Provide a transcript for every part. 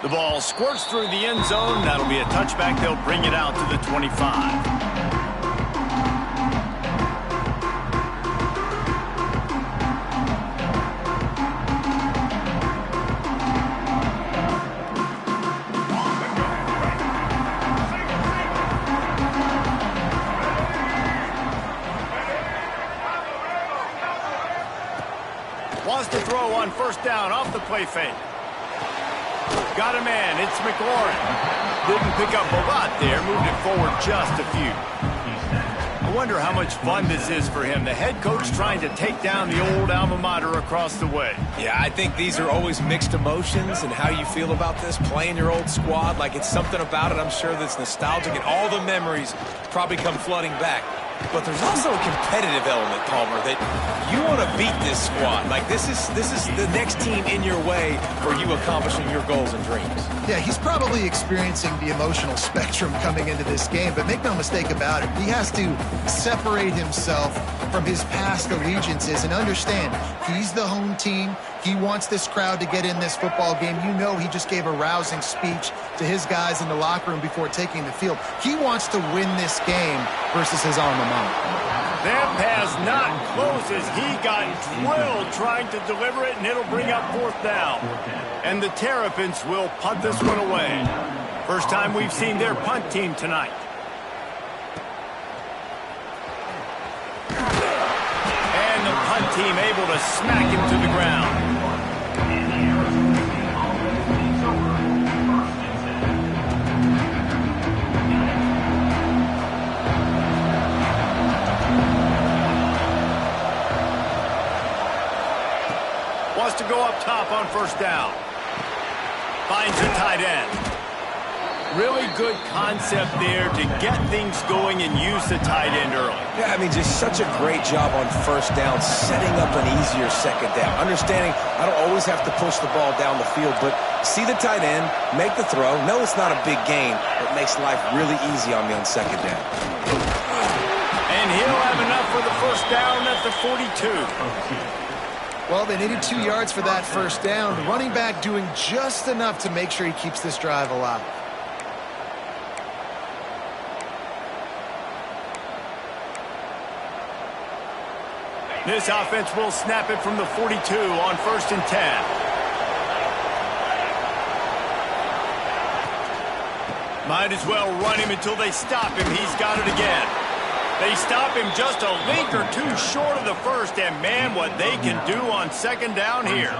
The ball squirts through the end zone. That'll be a touchback. They'll bring it out to the 25. Wants to throw on first down off the play fake. Got a man. It's McLaurin. Didn't pick up a lot there. Moved it forward just a few. I wonder how much fun this is for him. The head coach trying to take down the old alma mater across the way. Yeah, I think these are always mixed emotions and how you feel about this, playing your old squad. Like, it's something about it, I'm sure, that's nostalgic, and all the memories probably come flooding back. But there's also a competitive element, Palmer, that you want to beat this squad. Like, this is the next team in your way for you accomplishing your goals and dreams. Yeah, he's probably experiencing the emotional spectrum coming into this game, but make no mistake about it, he has to separate himself from his past allegiances and understand he's the home team. He wants this crowd to get in this football game. You know, he just gave a rousing speech to his guys in the locker room before taking the field. He wants to win this game versus his alma mater. That pass not close as he got drilled trying to deliver it, and it'll bring up fourth down. And the Terrapins will punt this one away. First time we've seen their punt team tonight. And the punt team able to smack him to the ground. Wants to go up top on first down. Finds a tight end. Really good concept there to get things going and use the tight end early. Yeah, I mean, just such a great job on first down, setting up an easier second down. Understanding I don't always have to push the ball down the field, but see the tight end, make the throw. No, it's not a big gain, but makes life really easy on me on second down. And he'll have enough for the first down at the 42. Well, they needed 2 yards for that first down. The running back doing just enough to make sure he keeps this drive alive. This offense will snap it from the 42 on 1st and 10. Might as well run him until they stop him. He's got it again. They stop him just a link or two short of the first, and man, what they can do on second down here.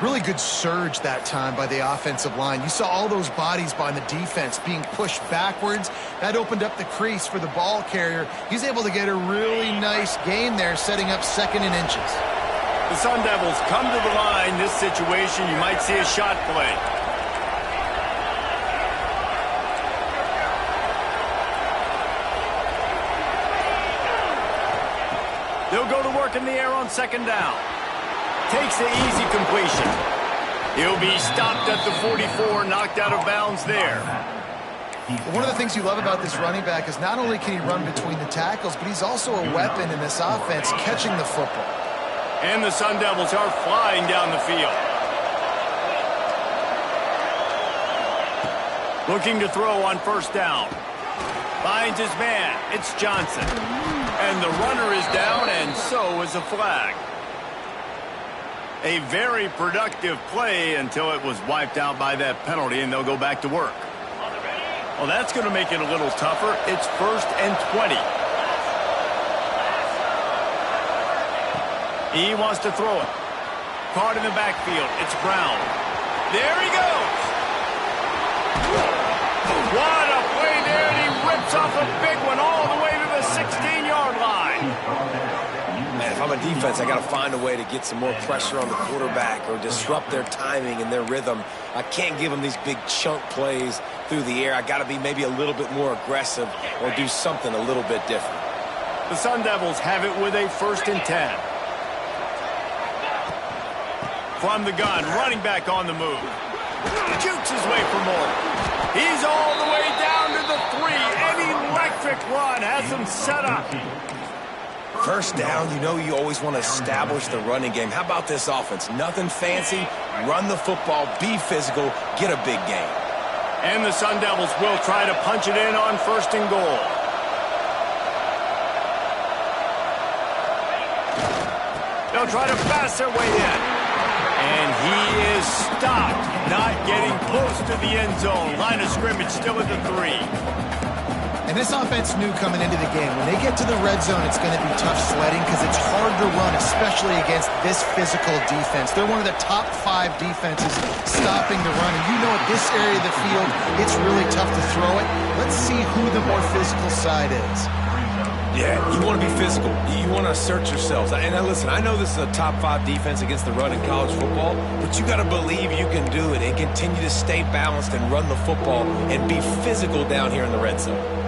Really good surge that time by the offensive line. You saw all those bodies by the defense being pushed backwards. That opened up the crease for the ball carrier. He's able to get a really nice gain there, setting up 2nd and inches. The Sun Devils come to the line. This situation, you might see a shot play. They'll go to work in the air on second down. Takes the easy completion. He'll be stopped at the 44, knocked out of bounds there. One of the things you love about this running back is not only can he run between the tackles, but he's also a weapon in this offense, catching the football. And the Sun Devils are flying down the field. Looking to throw on first down. Finds his man. It's Johnson. And the runner is down, and so is a flag. A very productive play until it was wiped out by that penalty, and they'll go back to work. Well, that's going to make it a little tougher. It's 1st and 20. He wants to throw it. Caught in the backfield. It's Brown. There he goes. What a play there, and he rips off a big one all the way to the 16-yard line. Man, if I'm a defense, I got to find a way to get some more pressure on the quarterback or disrupt their timing and their rhythm. I can't give them these big chunk plays through the air. I got to be maybe a little bit more aggressive or do something a little bit different. The Sun Devils have it with a 1st and 10. From the gun, running back on the move. Jukes his way for more. He's all the way down to the 3. An electric run has him set up. First down, you know you always want to establish the running game. How about this offense? Nothing fancy. Run the football, be physical, get a big gain. And the Sun Devils will try to punch it in on 1st and goal. They'll try to pass their way in. And he is stopped, not getting close to the end zone. Line of scrimmage still at the 3. And this offense knew coming into the game, when they get to the red zone, it's going to be tough sledding because it's hard to run, especially against this physical defense. They're one of the top 5 defenses stopping the run. And you know at this area of the field, it's really tough to throw it. Let's see who the more physical side is. Yeah, you want to be physical. You want to assert yourselves. And listen, I know this is a top 5 defense against the run in college football, but you got to believe you can do it and continue to stay balanced and run the football and be physical down here in the red zone.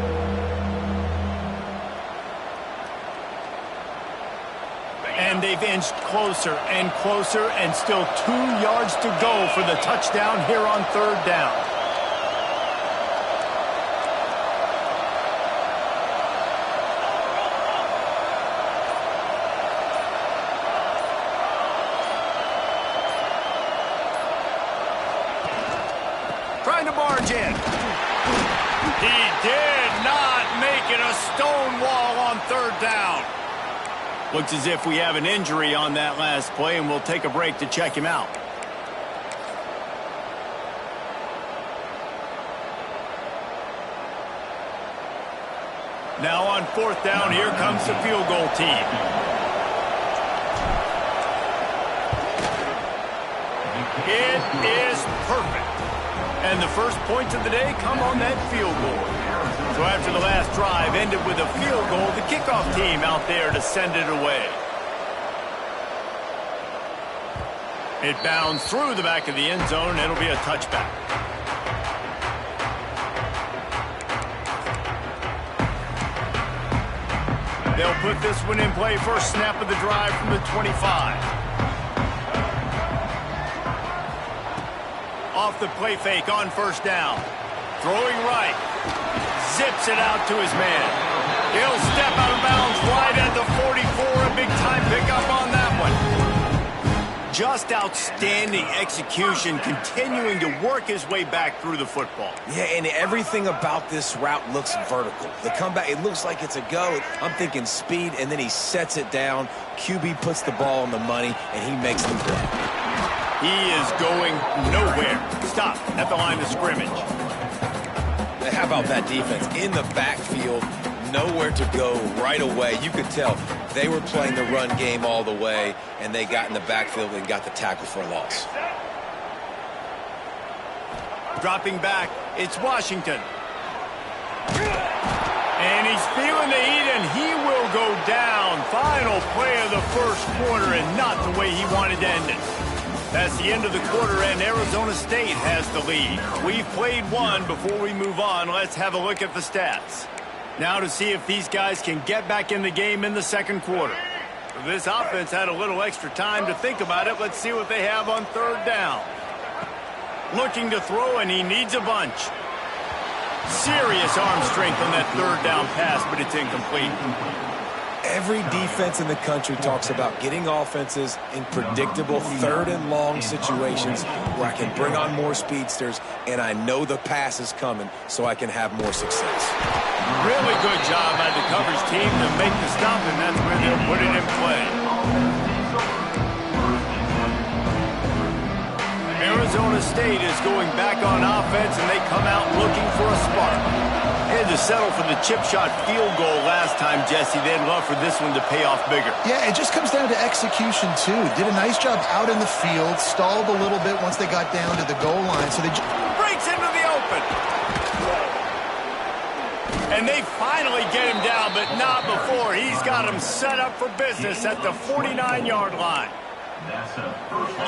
And they've inched closer and closer, and still 2 yards to go for the touchdown here on 3rd down. Trying to barge in. He did not make it a stone wall on 3rd down. Looks as if we have an injury on that last play, and we'll take a break to check him out. Now on 4th down, here comes the field goal team. It is perfect. And the first points of the day come on that field goal. So after the last drive ended with a field goal, the kickoff team out there to send it away. It bounds through the back of the end zone. It'll be a touchback. They'll put this one in play. First snap of the drive from the 25. Off the play fake on 1st down. Throwing right. Zips it out to his man. He'll step out of bounds right at the 44. A big-time pickup on that one. Just outstanding execution, continuing to work his way back through the football. Yeah, and everything about this route looks vertical. The comeback, it looks like it's a go. I'm thinking speed, and then he sets it down. QB puts the ball on the money, and he makes the play. He is going nowhere. Stop at the line of scrimmage. How about that defense in the backfield, nowhere to go right away. You could tell they were playing the run game all the way, and they got in the backfield and got the tackle for a loss. Dropping back, it's Washington. And he's feeling the heat, and he will go down. Final play of the first quarter, and not the way he wanted to end it. That's the end of the quarter, and Arizona State has the lead. We've played one. Before we move on, let's have a look at the stats. Now to see if these guys can get back in the game in the second quarter. This offense had a little extra time to think about it. Let's see what they have on 3rd down. Looking to throw, and he needs a bunch. Serious arm strength on that 3rd down pass, but it's incomplete. Every defense in the country talks about getting offenses in predictable 3rd and long situations where I can bring on more speedsters and I know the pass is coming so I can have more success. Really good job by the coverage team to make the stop, and that's where they'll put it in play. Arizona State is going back on offense, and they come out looking for a spark. They had to settle for the chip shot field goal last time, Jesse. They'd love for this one to pay off bigger. Yeah, it just comes down to execution, too. Did a nice job out in the field, stalled a little bit once they got down to the goal line. So they breaks into the open. And they finally get him down, but not before. He's got him set up for business at the 49-yard line.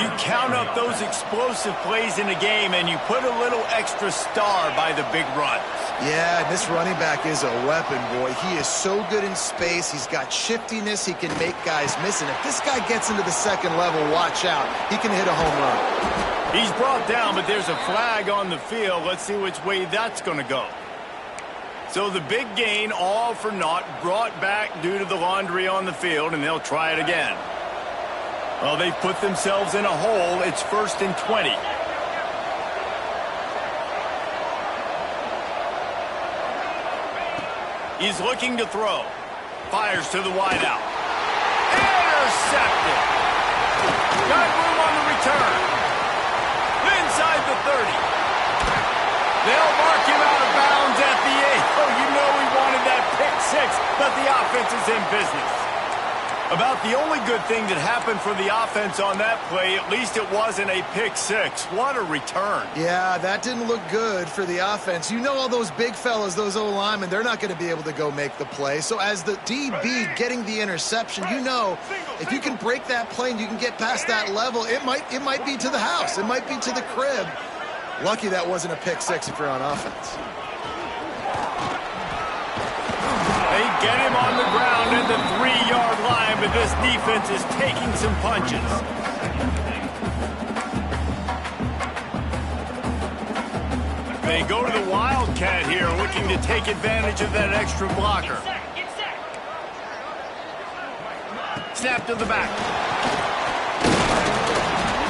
You count up those explosive plays in a game, and you put a little extra star by the big runs. Yeah, and this running back is a weapon, boy. He is so good in space. He's got shiftiness. He can make guys miss. And if this guy gets into the second level, watch out. He can hit a home run. He's brought down, but there's a flag on the field. Let's see which way that's going to go. So the big gain, all for naught, brought back due to the laundry on the field, and they'll try it again. Well, they've put themselves in a hole. It's 1st and 20. He's looking to throw. Fires to the wideout. Intercepted. Got room on the return. Inside the 30. They'll mark him out of bounds at the 8. Oh, you know he wanted that pick 6, but the offense is in business. About the only good thing that happened for the offense on that play, at least it wasn't a pick 6. What a return. Yeah, that didn't look good for the offense. You know all those big fellas, those O-linemen, they're not going to be able to go make the play. So as the DB getting the interception, you know if you can break that play and you can get past that level, it might be to the house. It might be to the crib. Lucky that wasn't a pick 6 if you're on offense. They get him on the ground at the 3-yard line, but this defense is taking some punches. They go to the Wildcat here, looking to take advantage of that extra blocker. Snap to the back.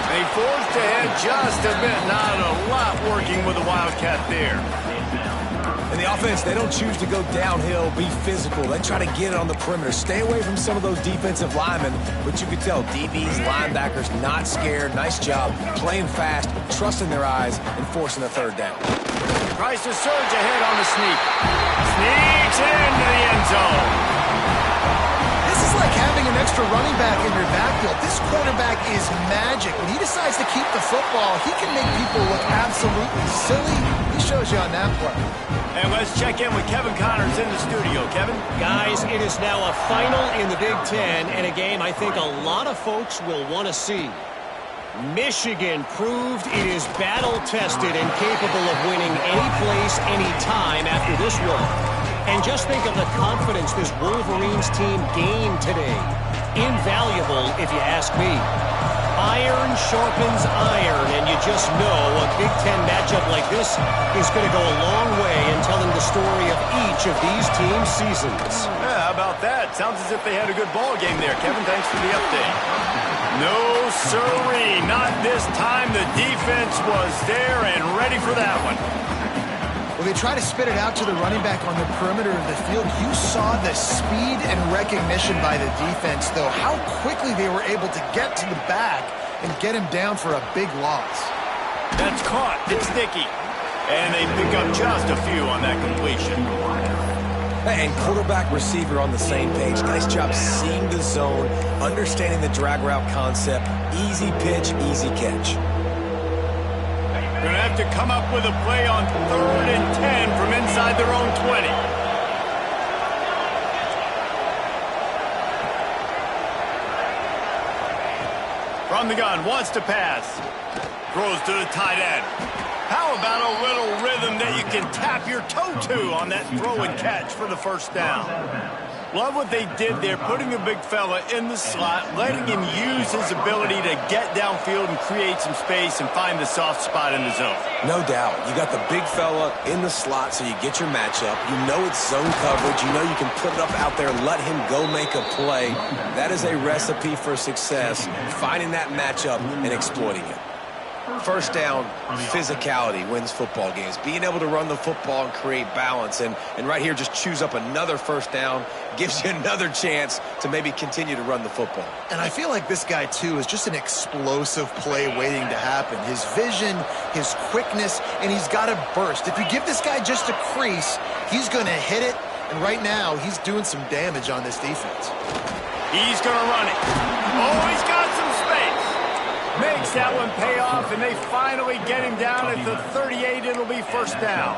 They forced ahead just a bit. Not a lot working with the Wildcat there. And the offense, they don't choose to go downhill, be physical. They try to get it on the perimeter. Stay away from some of those defensive linemen. But you can tell DBs, linebackers, not scared. Nice job playing fast, trusting their eyes, and forcing the 3rd down. Tries to surge ahead on the sneak. Sneaks into the end zone. This is like having an extra running back in your backfield. This quarterback is magic. When he decides to keep the football, he can make people look absolutely silly. He shows you on that play. And let's check in with Kevin Connors in the studio. Kevin? Guys, it is now a final in the Big Ten, and a game I think a lot of folks will want to see. Michigan proved it is battle-tested and capable of winning any place, any time after this one. And just think of the confidence this Wolverines team gained today. Invaluable, if you ask me. Iron sharpens iron, and you just know a Big Ten matchup like this is going to go a long way in telling the story of each of these teams' seasons. Yeah, how about that? Sounds as if they had a good ball game there. Kevin, thanks for the update. No, sirree, not this time. The defense was there and ready for that one. Well, they try to spit it out to the running back on the perimeter of the field. You saw the speed and recognition by the defense, though, how quickly they were able to get to the back and get him down for a big loss. That's caught. It's sticky. And they pick up just a few on that completion. And quarterback, receiver on the same page. Nice job seeing the zone, understanding the drag route concept. Easy pitch, easy catch. Going to have to come up with a play on 3rd and 10 from inside their own 20. From the gun, wants to pass. Throws to the tight end. How about a little rhythm that you can tap your toe to on that throw and catch for the 1st down? Love what they did there, putting a big fella in the slot, letting him use his ability to get downfield and create some space and find the soft spot in the zone. No doubt. You got the big fella in the slot, so you get your matchup. You know it's zone coverage. You know you can put it up out there, let him go make a play. That is a recipe for success, finding that matchup and exploiting it. 1st down, physicality wins football games. Being able to run the football and create balance. And right here, just choose up another 1st down, gives you another chance to maybe continue to run the football. And I feel like this guy, too, is just an explosive play waiting to happen. His vision, his quickness, and he's got a burst. If you give this guy just a crease, he's going to hit it. And right now, he's doing some damage on this defense. He's going to run it. Oh, he's got some space. Makes that one pay off, and they finally get him down at the 38. It'll be 1st down.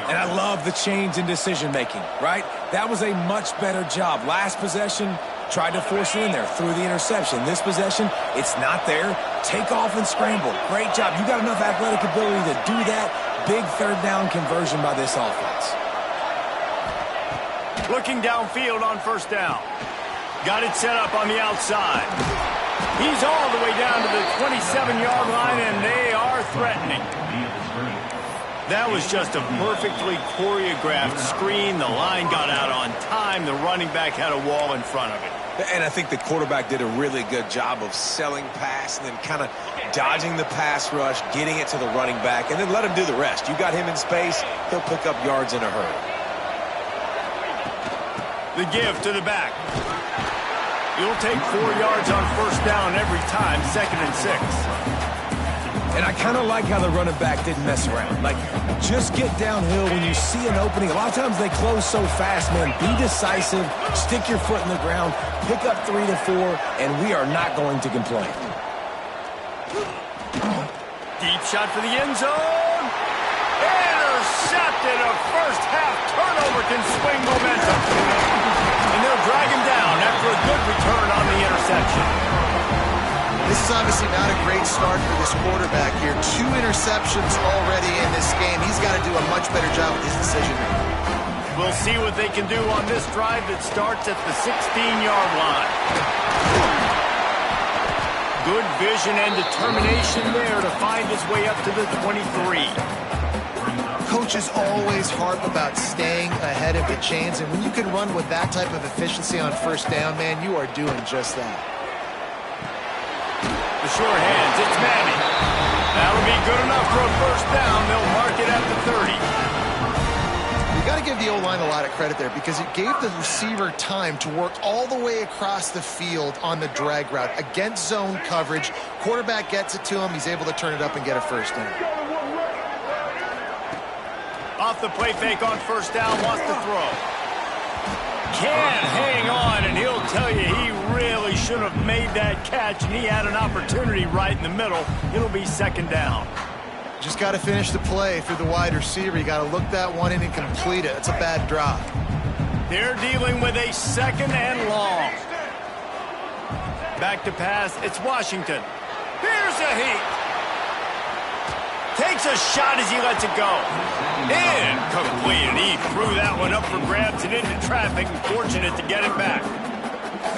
And I love the change in decision-making, right? That was a much better job. Last possession, tried to force it in there, threw the interception. This possession, it's not there. Take off and scramble. Great job. You got enough athletic ability to do that. Big 3rd down conversion by this offense. Looking downfield on 1st down. Got it set up on the outside. He's all the way down to the 27-yard line, and they are threatening. That was just a perfectly choreographed screen. The line got out on time. The running back had a wall in front of it. And I think the quarterback did a really good job of selling pass and then kind of dodging the pass rush, getting it to the running back, and then let him do the rest. You got him in space, he'll pick up yards in a hurry. The give to the back. You'll take 4 yards on first down every time, 2nd and 6. And I kind of like how the running back didn't mess around. Like, just get downhill when you see an opening. A lot of times they close so fast, man. Be decisive, stick your foot in the ground, pick up 3 to 4, and we are not going to complain. Deep shot for the end zone. Intercepted. A first-half turnover can swing momentum. And they'll drag him down after a good return on the interception. This is obviously not a great start for this quarterback here. 2 interceptions already in this game. He's got to do a much better job with his decision-making. We'll see what they can do on this drive that starts at the 16-yard line. Good vision and determination there to find his way up to the 23. Coaches always harp about staying ahead of the chains, and when you can run with that type of efficiency on first down, man, you are doing just that. The short hands, it's Manning. That'll be good enough for a first down. They'll mark it at the 30. You got to give the O-line a lot of credit there because it gave the receiver time to work all the way across the field on the drag route against zone coverage. Quarterback gets it to him. He's able to turn it up and get a first down. Off the play fake on first down, wants to throw. Can't hang on, and he'll tell you he really should have made that catch, and he had an opportunity right in the middle. It'll be 2nd down. Just got to finish the play through the wide receiver. You got to look that one in and complete it. It's a bad drop. They're dealing with a 2nd and long. Back to pass. It's Washington. Here's a heat. Takes a shot as he lets it go. Incomplete. And he threw that one up for grabs and into traffic, and fortunate to get it back.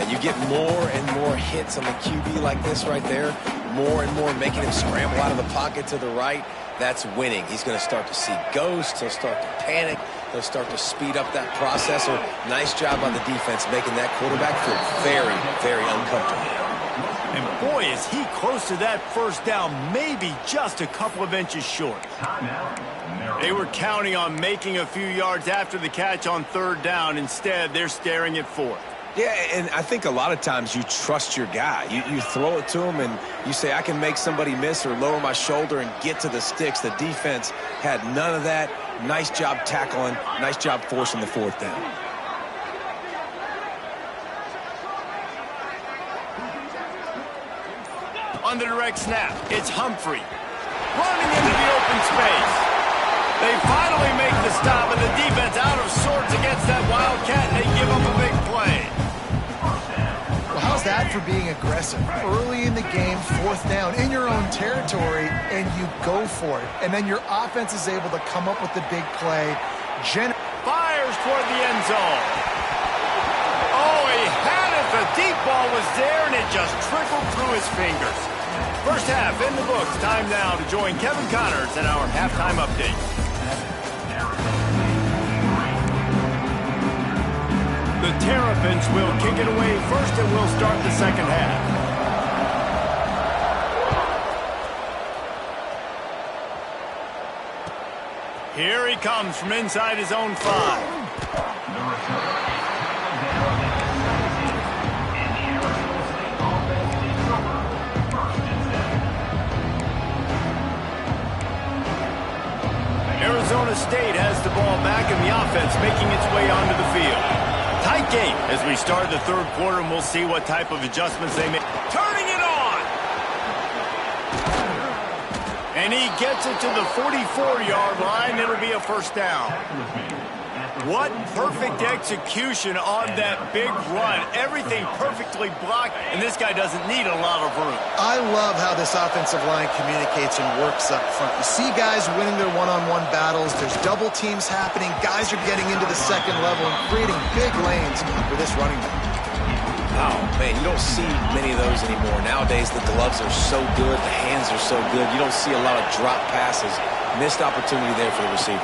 And you get more and more hits on the QB like this right there. More and more making him scramble out of the pocket to the right. That's winning. He's going to start to see ghosts. He'll start to panic. He'll start to speed up that processor. Nice job on the defense making that quarterback feel very, very uncomfortable. And boy, is he close to that first down, maybe just a couple of inches short. They were counting on making a few yards after the catch on 3rd down. Instead, they're staring at 4th. Yeah, and I think a lot of times you trust your guy. You throw it to him and you say, I can make somebody miss or lower my shoulder and get to the sticks. The defense had none of that. Nice job tackling. Nice job forcing the 4th down. On the direct snap, it's Humphrey. Running into the open space. They finally make the stop, and the defense out of sorts against that Wildcat, and they give up a big play. Well, how's that for being aggressive? Early in the game, 4th down, in your own territory, and you go for it. And then your offense is able to come up with the big play. Fires toward the end zone. Oh, he had it. The deep ball was there, and it just trickled through his fingers. First half in the books. Time now to join Kevin Connors in our halftime update. The Terrapins will kick it away first, and we'll start the 2nd half. Here he comes from inside his own 5. Arizona State has the ball back, and the offense making its way onto the field. Tight game as we start the 3rd quarter, and we'll see what type of adjustments they make. Turning it on! And he gets it to the 44-yard line. It'll be a first down. What perfect execution on that big run. Everything perfectly blocked, and this guy doesn't need a lot of room. I love how this offensive line communicates and works up front. You see guys winning their one-on-one battles. There's double teams happening. Guys are getting into the 2nd level and creating big lanes for this running back. Oh, man, you don't see many of those anymore. Nowadays, the gloves are so good. The hands are so good. You don't see a lot of drop passes Missed opportunity there for the receiver.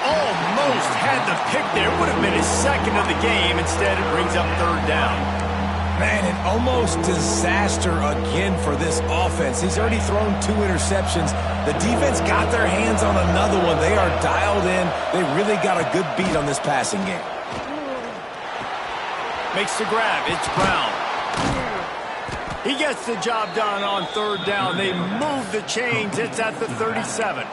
Almost had the pick there. Would have been his second of the game. Instead, it brings up third down. Man, an almost disaster again for this offense. He's already thrown 2 interceptions. The defense got their hands on another one. They are dialed in. They really got a good beat on this passing game. Makes the grab. It's Brown. He gets the job done on third down. They move the chains. It's at the 37.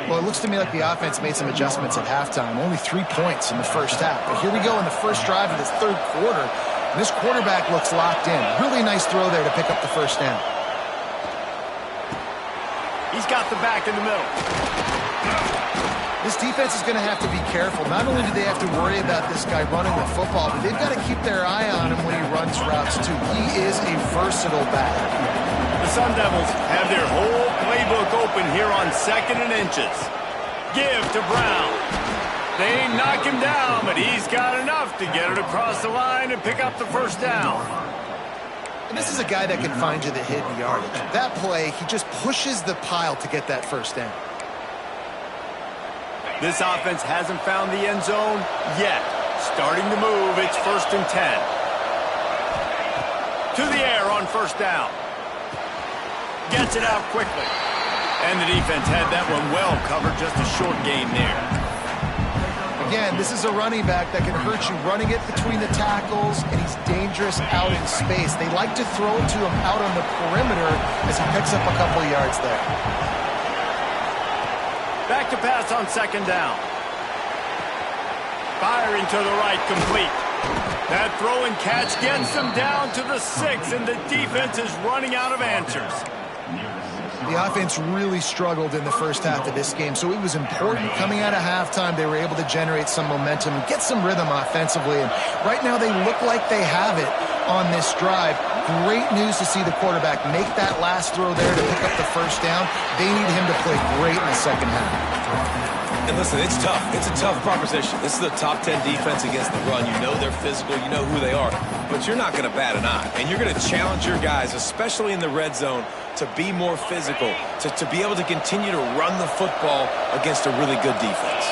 Well, it looks to me like the offense made some adjustments at halftime. Only 3 points in the first half. But here we go in the first drive of this third quarter. And this quarterback looks locked in. Really nice throw there to pick up the first down. He's got the back in the middle. This defense is going to have to be careful. Not only do they have to worry about this guy running the football, but they've got to keep their eye on him when he runs routes too. He is a versatile back. The Sun Devils have their whole playbook open here on 2nd and inches. Give to Brown. They knock him down, but he's got enough to get it across the line and pick up the first down. And this is a guy that can find you the hidden yardage. That play, he just pushes the pile to get that first down. This offense hasn't found the end zone yet. Starting to move, it's 1st and 10. To the air on first down. Gets it out quickly. And the defense had that one well covered, just a short gain there. Again, this is a running back that can hurt you running it between the tackles, and he's dangerous out in space. They like to throw it to him out on the perimeter as he picks up a couple yards there. Back to pass on 2nd down. Firing to the right, complete. That throw and catch gets them down to the 6, and the defense is running out of answers. The offense really struggled in the first half of this game, so it was important coming out of halftime they were able to generate some momentum and get some rhythm offensively. And right now they look like they have it on this drive. Great news to see the quarterback make that last throw there to pick up the first down. They need him to play great in the second half. And listen, it's tough. It's a tough proposition. This is a top 10 defense against the run. You know they're physical. You know who they are. But you're not going to bat an eye. And you're going to challenge your guys, especially in the red zone, to be more physical, to be able to continue to run the football against a really good defense.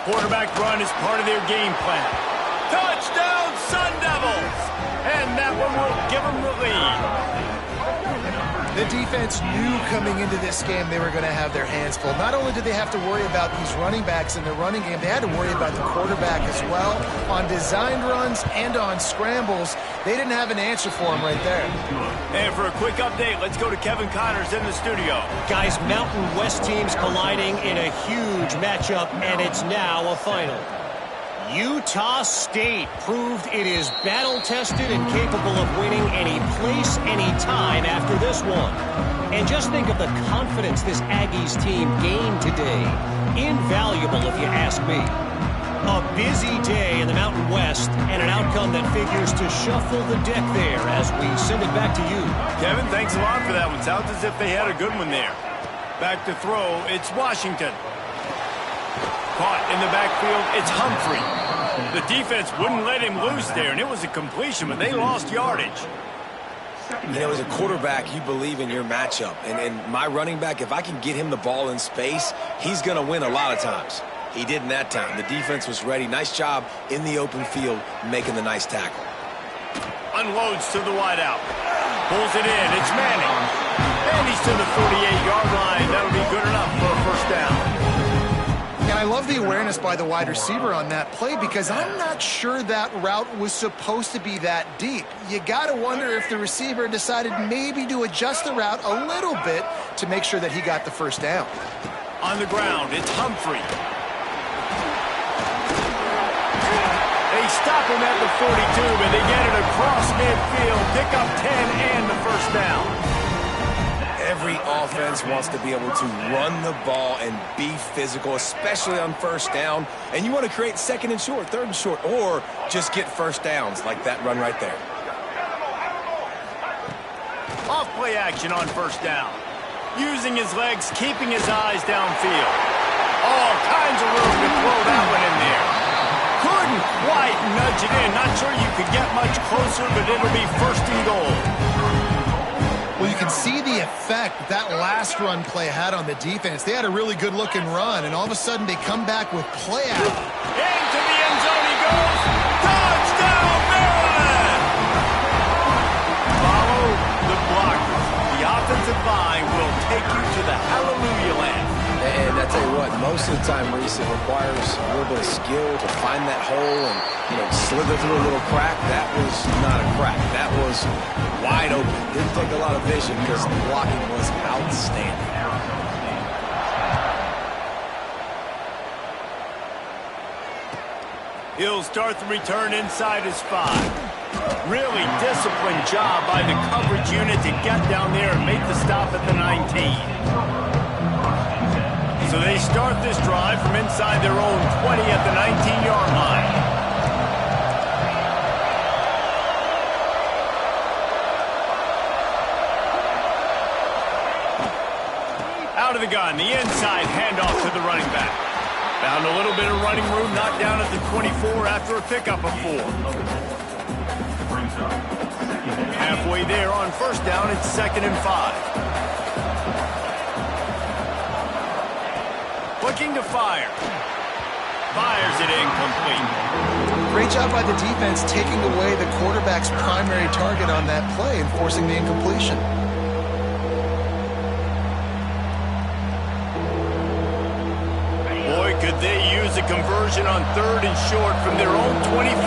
Quarterback run is part of their game plan. Touchdown, Sun Devils! And that one will give them the lead. The defense knew coming into this game they were going to have their hands full. Not only did they have to worry about these running backs in the running game, they had to worry about the quarterback as well. On designed runs and on scrambles, they didn't have an answer for him right there. And for a quick update, let's go to Kevin Connors in the studio. Guys, Mountain West teams colliding in a huge matchup, and it's now a final. Utah State proved it is battle-tested and capable of winning any place, any time after this one. And just think of the confidence this Aggies team gained today. Invaluable, if you ask me. A busy day in the Mountain West, and an outcome that figures to shuffle the deck there as we send it back to you. Kevin, thanks a lot for that one. Sounds as if they had a good one there. Back to throw, it's Washington. Caught in the backfield, it's Humphrey. The defense wouldn't let him loose there, and it was a completion, but they lost yardage. You know, as a quarterback, you believe in your matchup. And my running back, if I can get him the ball in space, he's going to win a lot of times. He did in that time. The defense was ready. Nice job in the open field making the nice tackle. Unloads to the wideout. Pulls it in. It's Manning. And he's to the 48-yard line. That'll be good enough for a first down. And I love the awareness by the wide receiver on that play because I'm not sure that route was supposed to be that deep. You got to wonder if the receiver decided maybe to adjust the route a little bit to make sure that he got the first down. On the ground, it's Humphrey. They stop him at the 42, but they get it across midfield, pick up 10 and the first down. Every offense wants to be able to run the ball and be physical, especially on first down. And you want to create second and short, third and short, or just get first downs like that run right there. Off play action on first down. Using his legs, keeping his eyes downfield. All kinds of room to throw that one in there. Couldn't quite right, nudge it in. Not sure you could get much closer, but it'll be first and goal. Well, you can see the effect that last run play had on the defense. They had a really good-looking run, and all of a sudden they come back with play out. Into the end zone he goes. Touchdown, Maryland! Follow the blockers. The offensive line will take you to the hallelujah land. And I tell you what, most of the time, Reese, it requires a little bit of skill to find that hole and, slither through a little crack. That was not a crack. That was wide open. Didn't take a lot of vision because the blocking was outstanding. He'll start the return inside his 5. Really disciplined job by the coverage unit to get down there and make the stop at the 19. So they start this drive from inside their own 20 at the 19-yard line. Out of the gun, the inside handoff to the running back. Found a little bit of running room, knocked down at the 24 after a pickup of 4. Halfway there on first down, it's 2nd and 5. Looking to fire. Fires it incomplete. Great job by the defense taking away the quarterback's primary target on that play and forcing the incompletion. Boy, could they use a conversion on 3rd and short from their own 24.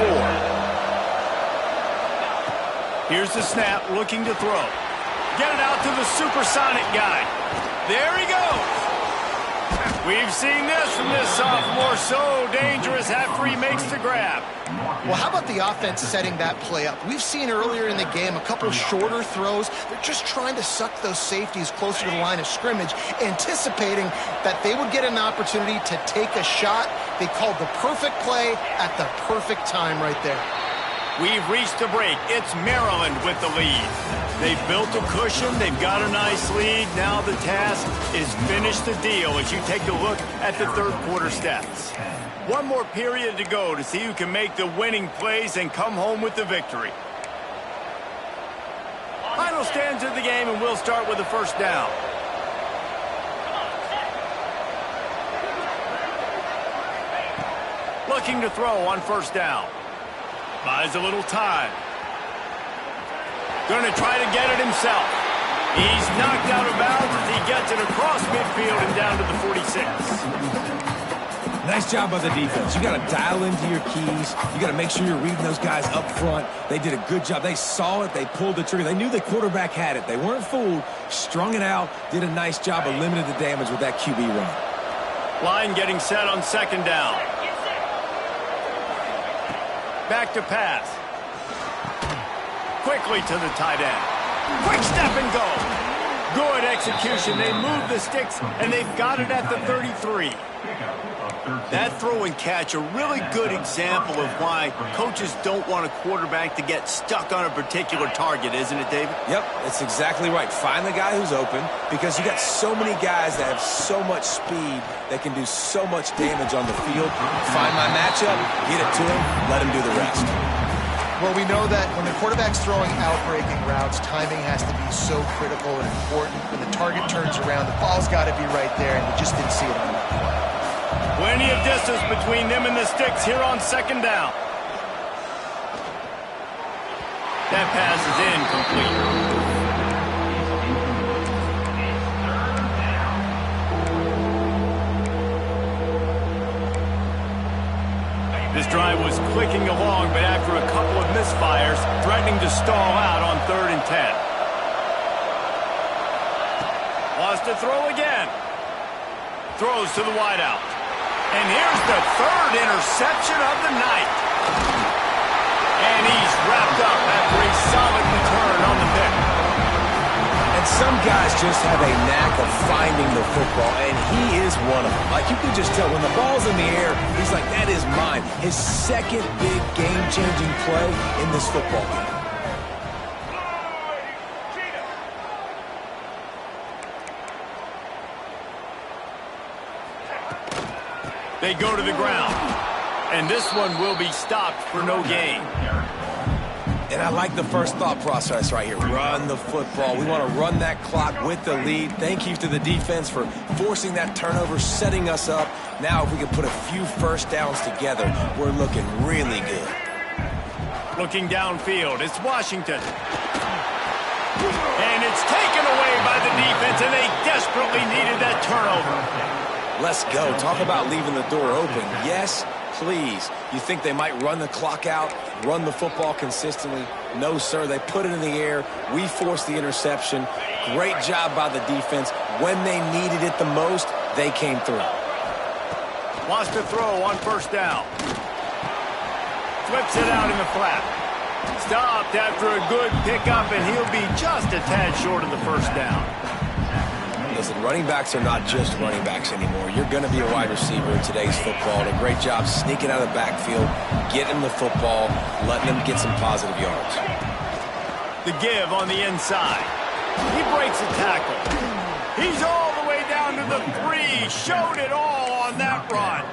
Here's the snap, looking to throw. Get it out to the supersonic guy. There he goes. We've seen this from this sophomore. So dangerous after he makes the grab. Well, how about the offense setting that play up? We've seen earlier in the game a couple shorter throws. They're just trying to suck those safeties closer to the line of scrimmage, anticipating that they would get an opportunity to take a shot. They called the perfect play at the perfect time right there. We've reached the break. It's Maryland with the lead. They've built a cushion. They've got a nice lead. Now the task is finish the deal as you take a look at the third quarter stats. One more period to go to see who can make the winning plays and come home with the victory. Final stands of the game, and we'll start with the first down. Looking to throw on first down. Buys a little time. Going to try to get it himself. He's knocked out of bounds as he gets it across midfield and down to the 46. Nice job by the defense. You got to dial into your keys. You got to make sure you're reading those guys up front. They did a good job. They saw it. They pulled the trigger. They knew the quarterback had it. They weren't fooled. Strung it out. Did a nice job of limiting the damage with that QB run. Line getting set on second down. Back to pass. Quickly to the tight end. Quick step and go. Good execution. They move the sticks, and they've got it at the 33. That throw and catch, a really good example of why coaches don't want a quarterback to get stuck on a particular target, isn't it, David? Yep, that's exactly right. Find the guy who's open, because you got so many guys that have so much speed that can do so much damage on the field. Find my matchup, get it to him, let him do the rest. Well, we know that when the quarterback's throwing out-breaking routes, timing has to be so critical and important. When the target turns around, the ball's got to be right there, and we just didn't see it on that play. Plenty of distance between them and the sticks here on second down. That pass is incomplete. This drive was clicking along, but after a couple of misfires, threatening to stall out on 3rd and 10. Wants to throw again. Throws to the wideout. And here's the 3rd interception of the night. And he's wrapped up after a solid return on the pick. And some guys just have a knack of finding the football, and he is one of them. Like, you can just tell when the ball's in the air, he's like, that is mine. His second big game-changing play in this football game. They go to the ground. And this one will be stopped for no gain. And I like the first thought process right here. Run the football. We want to run that clock with the lead. Thank you to the defense for forcing that turnover, setting us up. Now if we can put a few first downs together, we're looking really good. Looking downfield, it's Washington. And it's taken away by the defense, and they desperately needed that turnover. Let's go. Talk about leaving the door open. Yes, please. You think they might run the clock out, run the football consistently? No, sir. They put it in the air. We forced the interception. Great job by the defense. When they needed it the most, they came through. Wants to throw on first down. Flips it out in the flat. Stopped after a good pickup, and he'll be just a tad short of the first down. Listen, running backs are not just running backs anymore. You're going to be a wide receiver in today's football. And a great job sneaking out of the backfield, getting the football, letting them get some positive yards. The give on the inside. He breaks a tackle. He's all the way down to the 3. Showed it all on that run.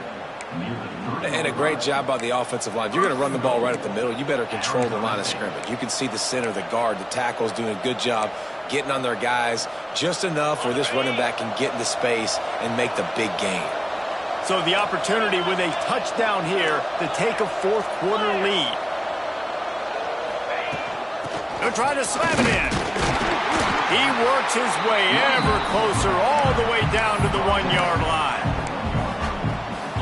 And a great job by the offensive line. If you're going to run the ball right at the middle, you better control the line of scrimmage. You can see the center, the guard, the tackles doing a good job getting on their guys just enough where this running back can get into space and make the big gain. So the opportunity with a touchdown here to take a fourth quarter lead. They'll try to slam it in. He works his way ever closer all the way down to the 1-yard line.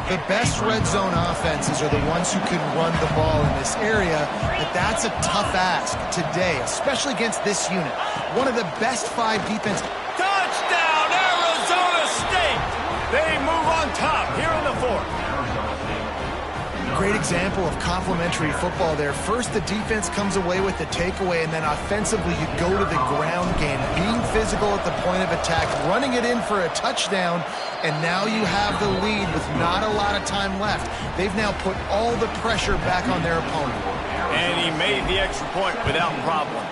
The best red zone offenses are the ones who can run the ball in this area, but that's a tough ask today, especially against this unit. One of the best 5 defense. Touchdown, Arizona State! They move on top here in the 4th. Great example of complementary football there. First, the defense comes away with the takeaway, and then offensively, you go to the ground game, being physical at the point of attack, running it in for a touchdown, and now you have the lead with not a lot of time left. They've now put all the pressure back on their opponent. And he made the extra point without problem.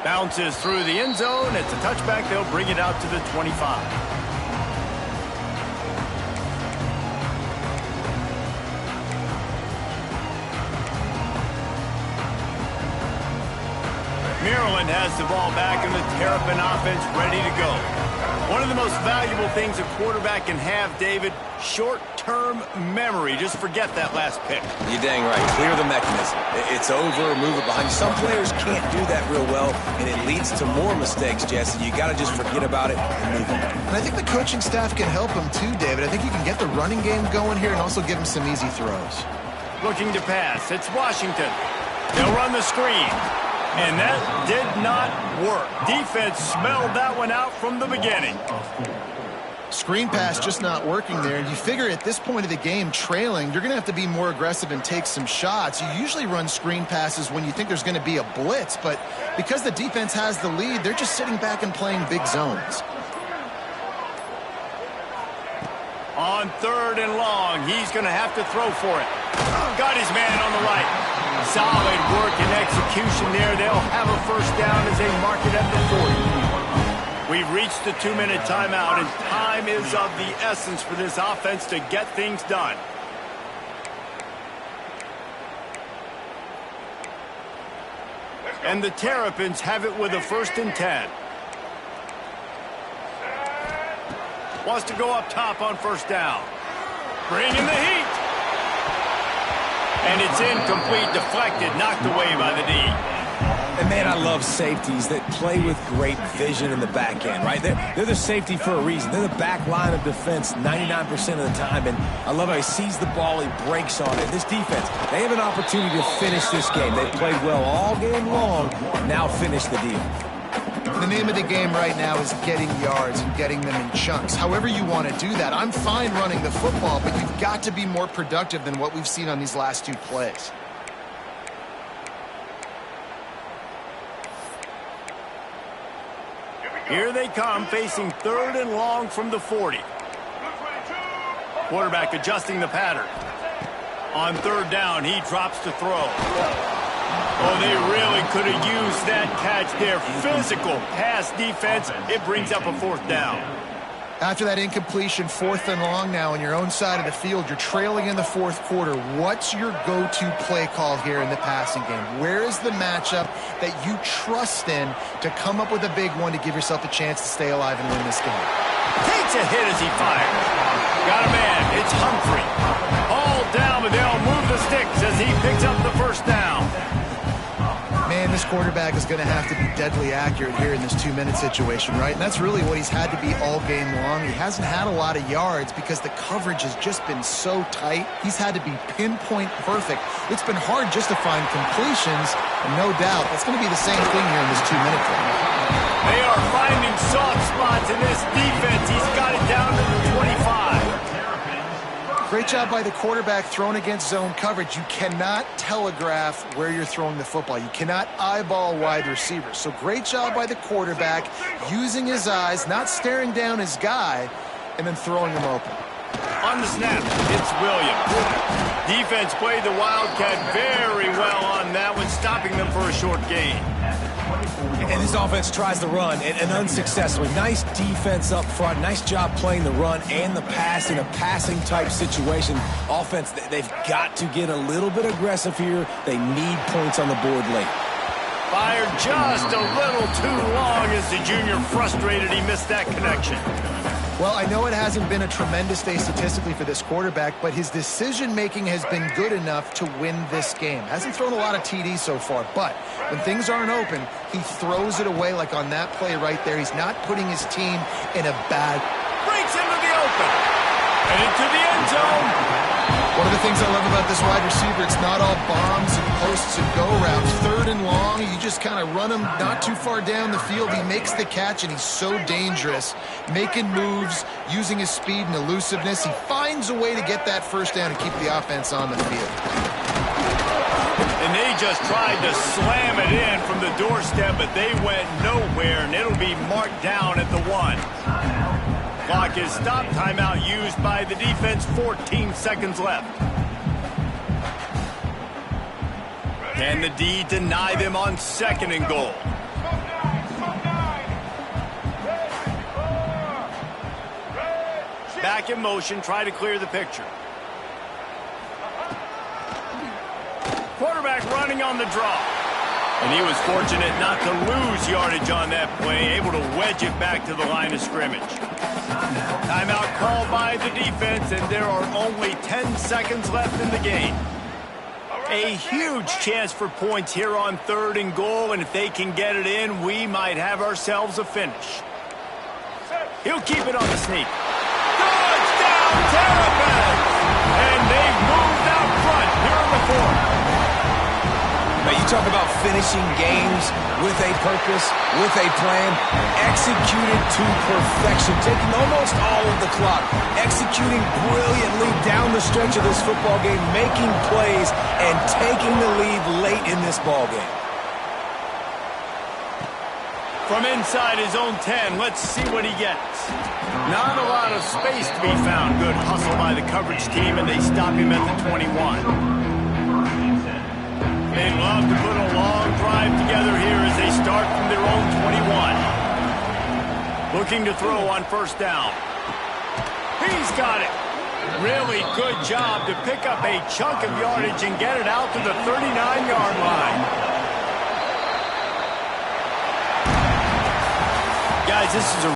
Bounces through the end zone. It's a touchback. They'll bring it out to the 25. Maryland has the ball back and the Terrapin offense ready to go. One of the most valuable things a quarterback can have, David, short-term memory. Just forget that last pick. You're dang right. Clear the mechanism. It's over, move it behind you. Some players can't do that real well, and it leads to more mistakes, Jesse. You got to just forget about it and move on. And I think the coaching staff can help him too, David. I think you can get the running game going here and also give him some easy throws. Looking to pass. It's Washington. They'll run the screen. And that did not work. Defense smelled that one out from the beginning. Screen pass just not working there. And you figure at this point of the game, trailing, you're going to have to be more aggressive and take some shots. You usually run screen passes when you think there's going to be a blitz. But because the defense has the lead, they're just sitting back and playing big zones. On 3rd and long, he's going to have to throw for it. Got his man on the right. Solid work and execution there. They'll have a first down as they mark it at the 40. We've reached the 2-minute timeout, and time is of the essence for this offense to get things done. And the Terrapins have it with a 1st and 10. Wants to go up top on first down. Bringing the heat. And it's incomplete, deflected, knocked away by the D. And, man, I love safeties that play with great vision in the back end, right? They're the safety for a reason. They're the back line of defense 99% of the time. And I love how he sees the ball, he breaks on it. This defense, they have an opportunity to finish this game. They've played well all game long. Now finish the deal. The name of the game right now is getting yards and getting them in chunks. However you want to do that. I'm fine running the football, but you've got to be more productive than what we've seen on these last 2 plays. Here they come, facing 3rd and long from the 40. Quarterback adjusting the pattern. On 3rd down, he drops to throw. Oh, they really could have used that catch there. Physical pass defense. It brings up a 4th down. After that incompletion, 4th and long now on your own side of the field, you're trailing in the 4th quarter. What's your go-to play call here in the passing game? Where is the matchup that you trust in to come up with a big one to give yourself a chance to stay alive and win this game? Takes a hit as he fires. Got a man. It's Humphrey. All down, but they'll move the sticks as he picks up the first down. Man, this quarterback is going to have to be deadly accurate here in this 2-minute situation, right? And that's really what he's had to be all game long. He hasn't had a lot of yards because the coverage has just been so tight. He's had to be pinpoint perfect. It's been hard just to find completions, and no doubt that's going to be the same thing here in this 2-minute play. They are finding soft spots in this defense. He's got it down to the 25. Great job by the quarterback throwing against zone coverage. You cannot telegraph where you're throwing the football. You cannot eyeball wide receivers. So great job by the quarterback using his eyes, not staring down his guy, and then throwing him open. On the snap, it's Williams. Defense played the Wildcat very well on that one, stopping them for a short gain. And this offense tries to run, and unsuccessfully. Nice defense up front. Nice job playing the run and the pass in a passing-type situation. Offense, they've got to get a little bit aggressive here. They need points on the board late. Fired just a little too long as the junior frustrated he missed that connection. Well, I know it hasn't been a tremendous day statistically for this quarterback, but his decision-making has been good enough to win this game. Hasn't thrown a lot of TDs so far, but when things aren't open, he throws it away like on that play right there. He's not putting his team in a bad... Breaks into the open. And into the end zone. One of the things I love about this wide receiver, it's not all bombs and posts and go routes. 3rd and long, you just kind of run him not too far down the field. He makes the catch, and he's so dangerous, making moves, using his speed and elusiveness. He finds a way to get that first down and keep the offense on the field. And they just tried to slam it in from the doorstep, but they went nowhere, and it'll be marked down at the 1. Clock is stopped. Timeout used by the defense. 14 seconds left. Can the D deny them on 2nd and goal? Back in motion. Try to clear the picture. Quarterback running on the draw. And he was fortunate not to lose yardage on that play, able to wedge it back to the line of scrimmage. Timeout called by the defense, and there are only 10 seconds left in the game. A huge chance for points here on 3rd and goal, and if they can get it in, we might have ourselves a finish. He'll keep it on the sneak. Touchdown, Terrapins! And they've moved out front here in the 4th. Now, you talk about finishing games with a purpose, with a plan, executed to perfection, taking almost all of the clock, executing brilliantly down the stretch of this football game, making plays, and taking the lead late in this ball game. From inside his own 10, let's see what he gets. Not a lot of space to be found. Good hustle by the coverage team, and they stop him at the 21. They love to put a long drive together here as they start from their own 21. Looking to throw on 1st down. He's got it. Really good job to pick up a chunk of yardage and get it out to the 39-yard line. Guys, this is a